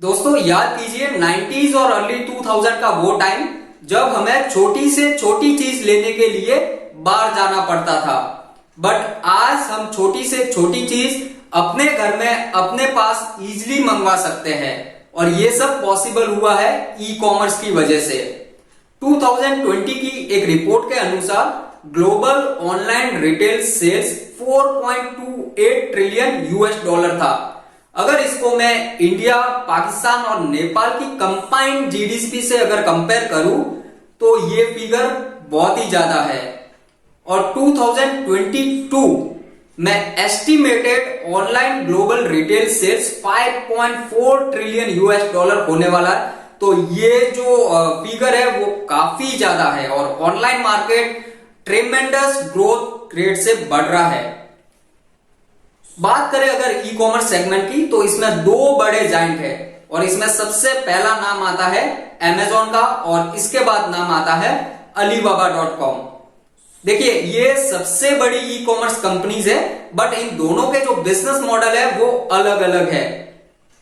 दोस्तों याद कीजिए 90s और अर्ली 2000 का वो टाइम जब हमें छोटी से छोटी चीज लेने के लिए बाहर जाना पड़ता था। बट आज हम छोटी से छोटी चीज अपने घर में अपने पास इजीली मंगवा सकते हैं और ये सब पॉसिबल हुआ है ई कॉमर्स की वजह से। 2020 की एक रिपोर्ट के अनुसार global online retail sales 4.28 trillion US dollar था। अगर इसको मैं इंडिया, पाकिस्तान और नेपाल की कंबाइंड जीडीपी से अगर कंपेयर करूं तो ये फिगर बहुत ही ज्यादा है। और 2022 में estimated online global retail sales 5.4 trillion US dollar होने वाला है। तो ये जो फिगर है वो काफी ज्यादा है और ऑनलाइन मार्केट ट्रेमेंडस ग्रोथ रेट से बढ़ रहा है। बात करें अगर ई कॉमर्स सेगमेंट की तो इसमें दो बड़े जाइंट है और इसमें सबसे पहला नाम आता है अमेजॉन का और इसके बाद नाम आता है alibaba.com। देखिए ये सबसे बड़ी ई कॉमर्स कंपनीज है बट इन दोनों के जो बिजनेस मॉडल है वो अलग अलग है।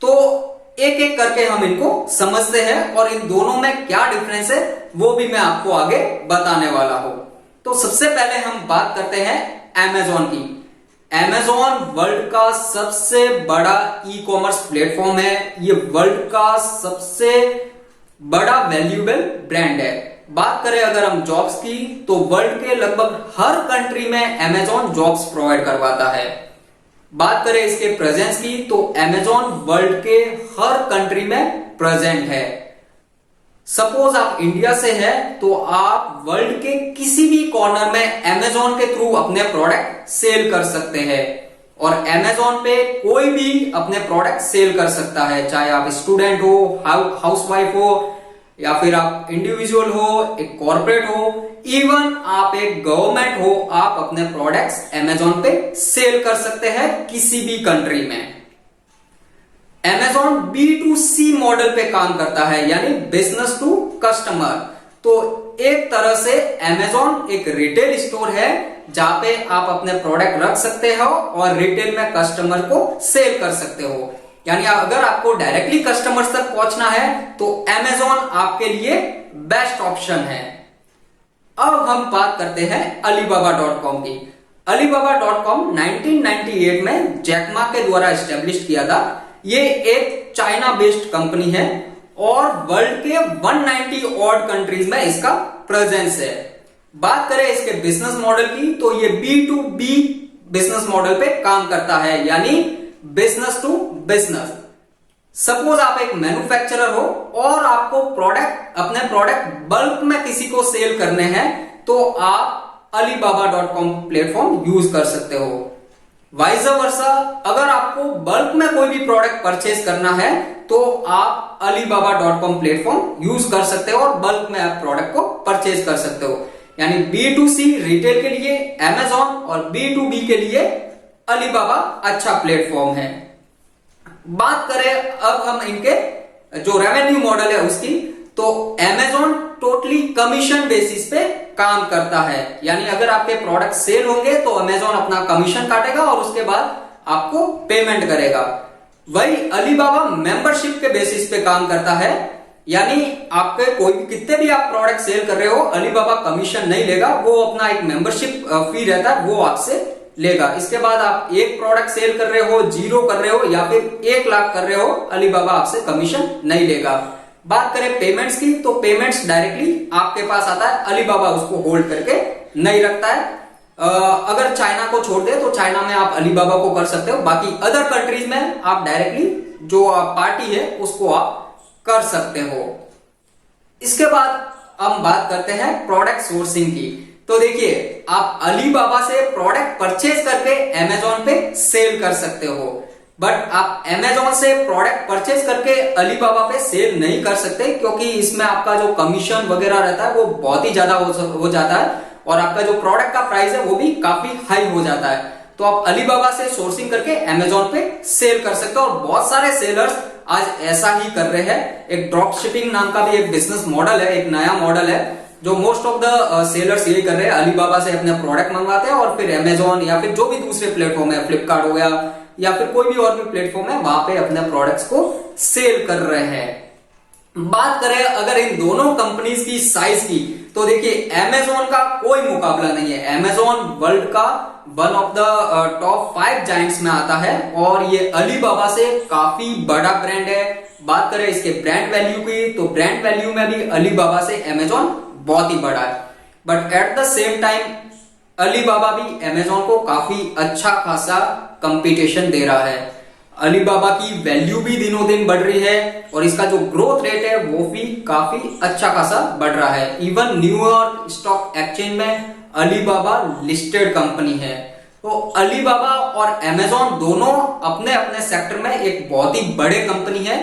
तो एक एक करके हम इनको समझते हैं और इन दोनों में क्या डिफरेंस है वो भी मैं आपको आगे बताने वाला हूं। तो सबसे पहले हम बात करते हैं अमेजॉन की। अमेजॉन वर्ल्ड का सबसे बड़ा ई कॉमर्स प्लेटफॉर्म है। ये वर्ल्ड का सबसे बड़ा वैल्यूएबल ब्रांड है। बात करें अगर हम जॉब्स की तो वर्ल्ड के लगभग हर कंट्री में अमेजॉन जॉब्स प्रोवाइड करवाता है। बात करें इसके प्रेजेंस की तो अमेजॉन वर्ल्ड के हर कंट्री में प्रेजेंट है। सपोज आप इंडिया से हैं तो आप वर्ल्ड के किसी भी कॉर्नर में अमेजॉन के थ्रू अपने प्रोडक्ट सेल कर सकते हैं और अमेजॉन पे कोई भी अपने प्रोडक्ट सेल कर सकता है, चाहे आप स्टूडेंट हो, हाउसवाइफ हो या फिर आप इंडिविजुअल हो, एक कॉर्पोरेट हो, इवन आप एक गवर्नमेंट हो, आप अपने प्रोडक्ट्स अमेजॉन पे सेल कर सकते हैं किसी भी कंट्री में। अमेजॉन B2C मॉडल पे काम करता है यानी बिजनेस टू कस्टमर। तो एक तरह से अमेजॉन एक रिटेल स्टोर है जहां पे आप अपने प्रोडक्ट रख सकते हो और रिटेल में कस्टमर को सेल कर सकते हो। यानी अगर आपको डायरेक्टली कस्टमर्स तक पहुंचना है तो अमेजॉन आपके लिए बेस्ट ऑप्शन है। अब हम बात करते हैं alibaba.com की। alibaba.com 1998 में जैक मा के द्वारा एस्टेब्लिश किया था। ये एक चाइना बेस्ड कंपनी है और वर्ल्ड के 190 ऑड कंट्रीज में इसका प्रेजेंस है। बात करें इसके बिजनेस मॉडल की तो ये B2B बिजनेस मॉडल पे काम करता है यानी बिजनेस टू बिजनेस। सपोज आप एक मैन्युफैक्चरर हो और आपको अपने प्रोडक्ट बल्क में किसी को सेल करने हैं तो आप alibaba.com प्लेटफॉर्म यूज कर सकते हो। वाइस वर्सा अगर आपको बल्क में कोई भी प्रोडक्ट परचेज करना है तो आप alibaba.com प्लेटफॉर्म यूज कर सकते हो और बल्क में आप प्रोडक्ट को परचेज कर सकते हो। यानी B2C रिटेल के लिए अमेजॉन और B2B के लिए alibaba अच्छा प्लेटफॉर्म है। बात करें अब हम इनके जो रेवेन्यू मॉडल है उसकी तो अमेजॉन टोटली कमीशन बेसिस पे काम करता है। यानी अगर आपके प्रोडक्ट सेल होंगे तो अमेजॉन अपना कमीशन काटेगा और उसके बाद आपको पेमेंट करेगा। वही अलीबाबा मेंबरशिप के बेसिस पे काम करता है। यानी आपके कोई कितने भी आप प्रोडक्ट सेल कर रहे हो अलीबाबा कमीशन नहीं लेगा, वो अपना एक मेंबरशिप फी रहता है वो आपसे लेगा। इसके बाद आप एक प्रोडक्ट सेल कर रहे हो, 0 कर रहे हो या फिर 1 लाख कर रहे हो, अलीबाबा आपसे कमीशन नहीं लेगा। बात करें पेमेंट्स की तो पेमेंट्स डायरेक्टली आपके पास आता है, अलीबाबा उसको होल्ड करके नहीं रखता है। अगर चाइना को छोड़ दे तो चाइना में आप अलीबाबा को कर सकते हो, बाकी अदर कंट्रीज में आप डायरेक्टली जो पार्टी है उसको आप कर सकते हो। इसके बाद हम बात करते हैं प्रोडक्ट सोर्सिंग की। तो देखिए आप अलीबाबा से प्रोडक्ट परचेज करके अमेजॉन पे सेल कर सकते हो बट आप अमेजॉन से प्रोडक्ट परचेज करके अलीबाबा पे सेल नहीं कर सकते क्योंकि इसमें आपका जो कमीशन वगैरह रहता है वो बहुत ही ज्यादा हो जाता है और आपका जो प्रोडक्ट का प्राइस है वो भी काफी हाई हो जाता है। तो आप अलीबाबा से सोर्सिंग करके अमेजॉन पे सेल कर सकते हो और बहुत सारे सेलर्स आज ऐसा ही कर रहे हैं। एक ड्रॉप शिपिंग नाम का भी एक बिजनेस मॉडल है, एक नया मॉडल है जो मोस्ट ऑफ द सेलर्स यही कर रहे हैं। अलीबाबा से अपने प्रोडक्ट मंगवाते हैं और फिर अमेजॉन या फिर जो भी दूसरे प्लेटफॉर्म है, फ्लिपकार्ट हो गया या फिर कोई भी और भी प्लेटफॉर्म है वहां पे अपने प्रोडक्ट्स को सेल कर रहे हैं। बात करें अगर इन दोनों कंपनीज की साइज की, तो देखिए अमेजोन का कोई मुकाबला नहीं है। अमेजोन वर्ल्ड का one of the top 5 giants में आता है और ये अलीबाबा से काफी बड़ा ब्रांड है। बात करें इसके ब्रांड वैल्यू की, तो ब्रांड वैल्यू में भी अलीबाबा से अमेजोन बहुत ही बड़ा है। But at the same time Alibaba भी अमेजोन को काफी अच्छा खासा कंपटीशन दे रहा है। अलीबाबा की वैल्यू भी दिनों दिन बढ़ रही है और इसका जो ग्रोथ रेट है वो भी काफी अच्छा खासा बढ़ रहा है। इवन न्यूयॉर्क स्टॉक एक्सचेंज में अलीबाबा लिस्टेड कंपनी है। तो अलीबाबा और अमेजोन दोनों अपने अपने सेक्टर में एक बहुत ही बड़े कंपनी है।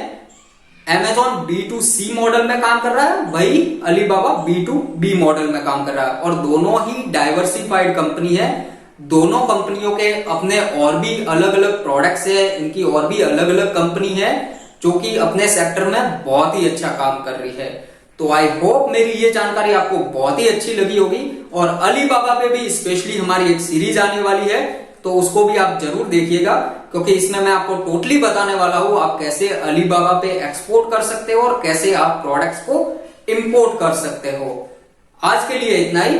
अमेजोन B2C मॉडल में काम कर रहा है, वही अलीबाबा B2B मॉडल में काम कर रहा है और दोनों ही डाइवर्सिफाइड कंपनी है। दोनों कंपनियों के अपने और भी अलग अलग प्रोडक्ट्स है, इनकी और भी अलग अलग कंपनी है जो कि अपने सेक्टर में बहुत ही अच्छा काम कर रही है। तो आई होप मेरी ये जानकारी आपको बहुत ही अच्छी लगी होगी और अलीबाबा पे भी स्पेशली हमारी एक सीरीज आने वाली है, तो उसको भी आप जरूर देखिएगा क्योंकि इसमें मैं आपको टोटली बताने वाला हूं आप कैसे अलीबाबा पे एक्सपोर्ट कर सकते हो और कैसे आप प्रोडक्ट्स को इंपोर्ट कर सकते हो। आज के लिए इतना ही।